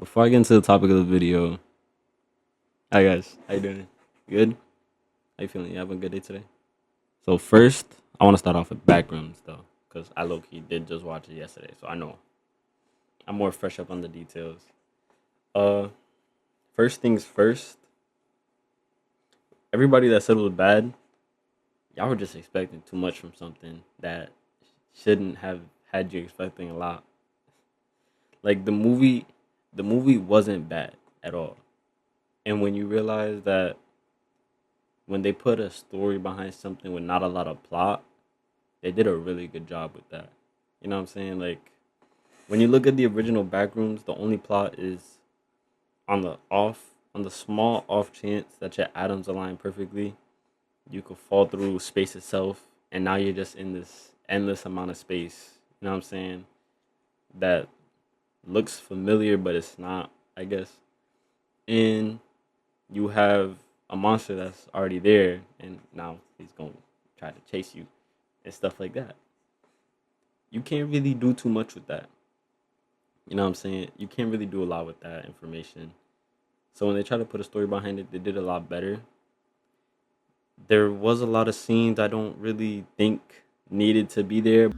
before I get into the topic of the video, hi guys, how you doing? Good? How you feeling? You having a good day today? So first, I want to start off with Backrooms though, because I low-key did just watch it yesterday, so I know I'm more fresh up on the details. Uh, First things first, everybody that said it was bad, y'all were just expecting too much from something that shouldn't have had you expecting a lot. Like the movie wasn't bad at all. And when you realize that when they put a story behind something with not a lot of plot, they did a really good job with that. You know what I'm saying? Like when you look at the original Backrooms, the only plot is on the small off chance that your atoms align perfectly, you could fall through space itself, and now you're just in this endless amount of space. You know what I'm saying? That looks familiar, but it's not, I guess. And you have a monster that's already there, and now he's going to try to chase you and stuff like that. You can't really do too much with that. You know what I'm saying? You can't really do a lot with that information. So when they try to put a story behind it, they did a lot better. There was a lot of scenes I don't really think needed to be there.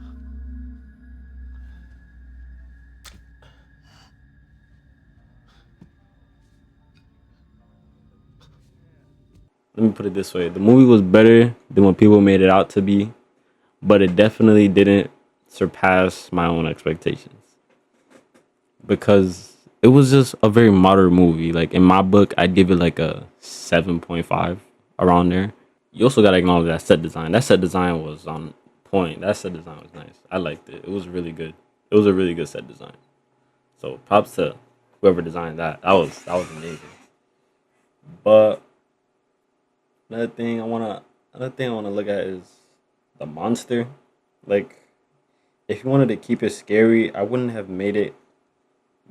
Let me put it this way. The movie was better than what people made it out to be, but it definitely didn't surpass my own expectations because it was just a very moderate movie. Like in my book, I'd give it like a 7.5 around there. You also got to acknowledge that set design. That set design was on point. That set design was nice. I liked it. It was really good. It was a really good set design. So props to whoever designed that. That was amazing. But another thing I wanna look at is the monster. Like if you wanted to keep it scary, I wouldn't have made it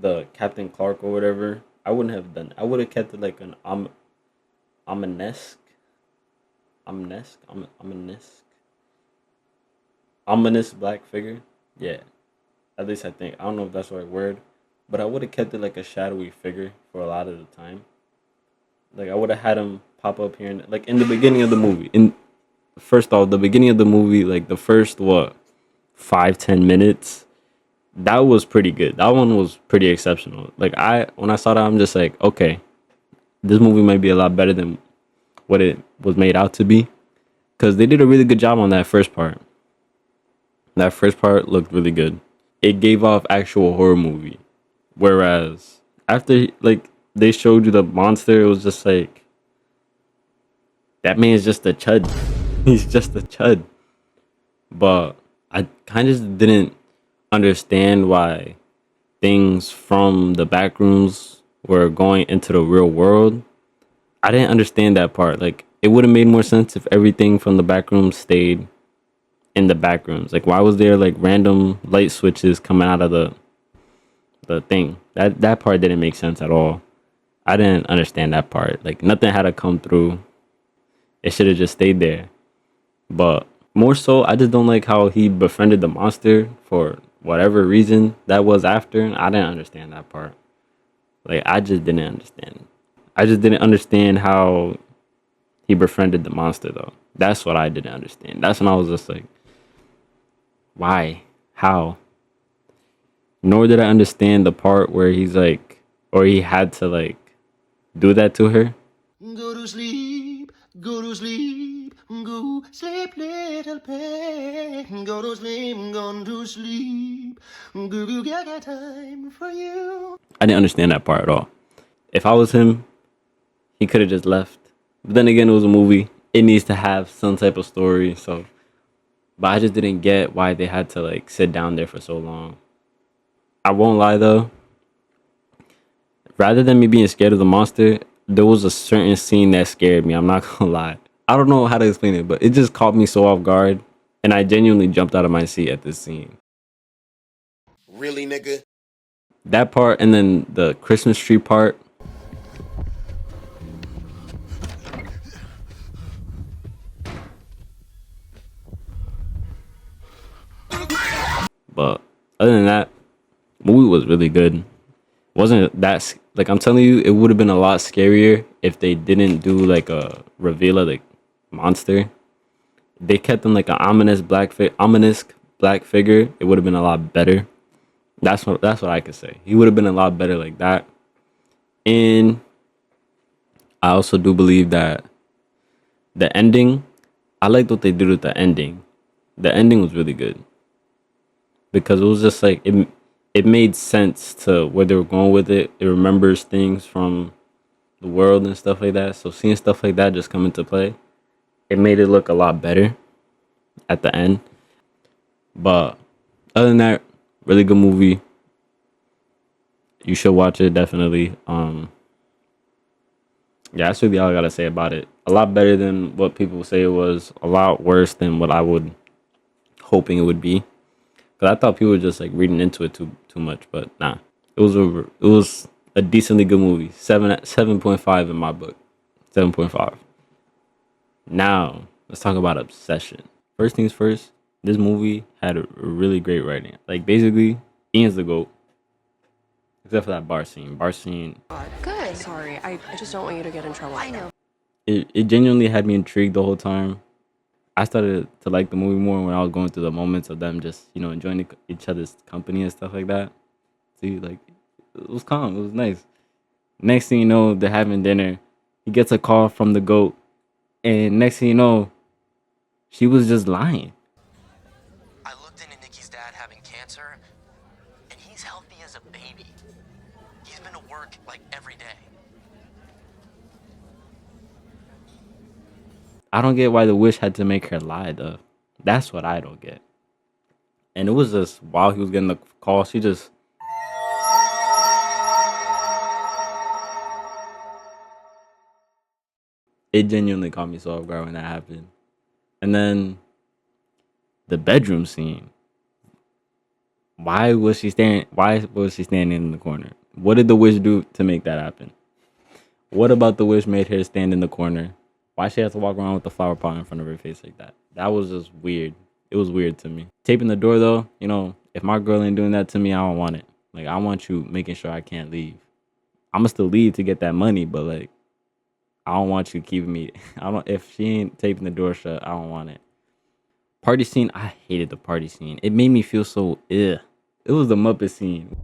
the Captain Clark or whatever. I wouldn't have done. I would have kept it like an ominous, ominous, ominous black figure. Yeah, at least I think. I don't know if that's the right word, but I would have kept it like a shadowy figure for a lot of the time. Like I would have had him pop up here, and like in the beginning of the movie. In first off, the beginning of the movie, like the first what 5-10 minutes, that was pretty good. That one was pretty exceptional. Like I when I saw that, I'm just like, okay, this movie might be a lot better than what it was made out to be, because they did a really good job on that first part. That first part looked really good. It gave off actual horror movie, whereas after like they showed you the monster, it was just like that man's just a chud. He's just a chud. But I kind of just didn't understand why things from the back rooms were going into the real world. I didn't understand that part. Like it would have made more sense if everything from the back rooms stayed in the back rooms. Like why was there like random light switches coming out of the thing? That part didn't make sense at all. I didn't understand that part. Like nothing had to come through. It should have just stayed there. But more so, I just don't like how he befriended the monster for whatever reason that was after. I didn't understand that part. Like I just didn't understand. I just didn't understand how he befriended the monster though. That's what I didn't understand. That's when I was just like, why? How? Nor did I understand the part where he's like, or he had to like do that to her. Go to sleep, go to sleep, go sleep, little pig. Go to sleep, gone to sleep. Goo gaga time for you. I didn't understand that part at all. If I was him, he could have just left. But then again, it was a movie. It needs to have some type of story. So, but I just didn't get why they had to like sit down there for so long. I won't lie though. Rather than me being scared of the monster, there was a certain scene that scared me. I'm not gonna lie. I don't know how to explain it, but it just caught me so off guard, and I genuinely jumped out of my seat at this scene. Really, nigga? That part, and then the Christmas tree part. But other than that, movie was really good. wasn't that like I'm telling you, it would have been a lot scarier if they didn't do like a reveal of the monster. They kept him like an ominous black figure. It would have been a lot better. That's what I could say. He would have been a lot better like that. And I also do believe that the ending, I liked what they did with the ending. The ending was really good because it was just like it made sense to where they were going with it. It remembers things from the world and stuff like that. So seeing stuff like that just come into play, it made it look a lot better at the end. But other than that, really good movie. You should watch it definitely. Yeah, that's really all I gotta say about it. A lot better than what people say it was. A lot worse than what I would hoping it would be. Cause I thought people were just like reading into it too much, but nah. It was a decently good movie. 7.5 in my book. 7.5. Now let's talk about Obsession. First things first. This movie had a really great writing. Like basically, Ian's the GOAT. Except for that bar scene. Good. Sorry, I just don't want you to get in trouble. I know. It genuinely had me intrigued the whole time. I started to like the movie more when I was going through the moments of them just, enjoying each other's company and stuff like that. See, like, it was calm. It was nice. Next thing you know, they're having dinner. He gets a call from the GOAT. And next thing you know, she was just lying. I looked into Nikki's dad having cancer, and he's healthy as a baby. He's been to work like every day. I don't get why the wish had to make her lie, though. That's what I don't get. And it was just, while he was getting the call, she just... It genuinely caught me so off guard when that happened. And then the bedroom scene. Why was she standing in the corner? What did the wish do to make that happen? What about the wish made her stand in the corner? Why she have to walk around with the flower pot in front of her face like that? That was just weird. It was weird to me. Taping the door though, if my girl ain't doing that to me, I don't want it. Like I want you making sure I can't leave. I'ma still leave to get that money, but like I don't want you keeping me. If she ain't taping the door shut, I don't want it. Party scene, I hated the party scene. It made me feel so ugh. It was the Muppet scene.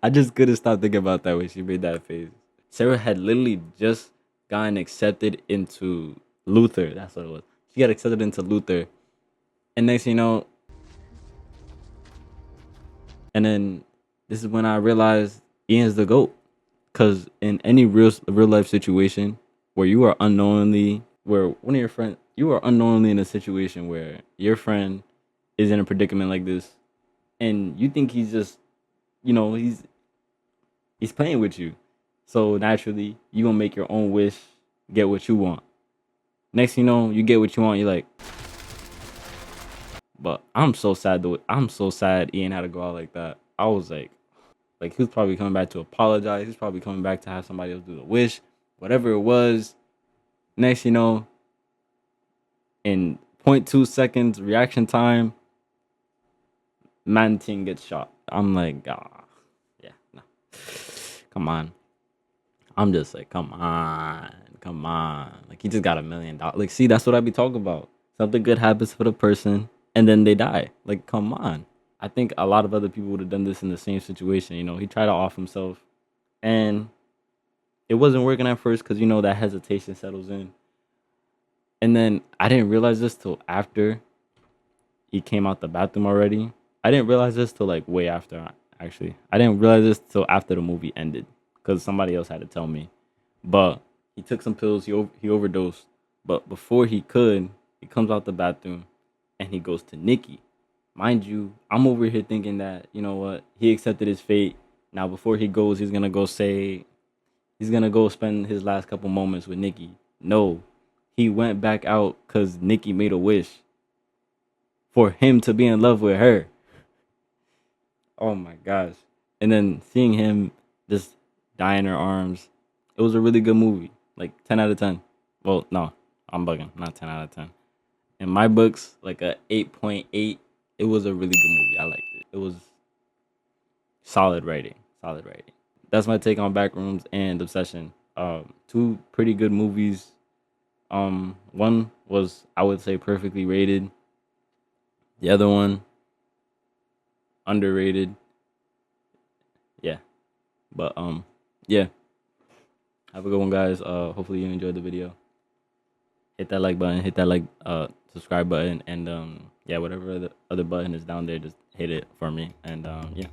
I just couldn't stop thinking about that when she made that face. Sarah had literally just gotten accepted into Luther. That's what it was. She got accepted into Luther. And next thing you know, and then this is when I realized Ian's the GOAT. Because in any real life situation where you are unknowingly, where one of your friends, you are unknowingly in a situation where your friend is in a predicament like this, and you think he's just, he's playing with you. So naturally, you gonna make your own wish, get what you want. Next thing you know, you get what you want. You're like, but I'm so sad. I'm so sad Ian had to go out like that. I was like he was probably coming back to apologize. He's probably coming back to have somebody else do the wish, whatever it was. Next, in 0.2 seconds reaction time, Manting gets shot. I'm like, yeah, no. Come on. I'm just like, come on. Like, he just got $1 million. Like, see, that's what I be talking about. Something good happens for the person, and then they die. Like, come on. I think a lot of other people would have done this in the same situation. He tried to off himself, and it wasn't working at first because, that hesitation settles in. And then I didn't realize this till after he came out the bathroom already. I didn't realize this till like way after, actually. I didn't realize this till after the movie ended because somebody else had to tell me. But he took some pills, he overdosed. But before he comes out the bathroom and he goes to Nikki. Mind you, I'm over here thinking that, he accepted his fate. Now, before he goes, he's going to go spend his last couple moments with Nikki. No, he went back out because Nikki made a wish for him to be in love with her. Oh my gosh. And then seeing him just die in her arms, it was a really good movie. like 10 out of 10. Well, no, I'm bugging, not 10 out of 10. In my books, like a 8.8. It was a really good movie. I liked it. It was solid writing, solid writing. That's my take on Backrooms and Obsession. Two pretty good movies. One was, I would say, perfectly rated. The other one, underrated. Yeah, but yeah. Have a good one, guys. Hopefully you enjoyed the video. Hit that like button. Hit that subscribe button, and yeah, whatever the other button is down there, just hit it for me. And yeah.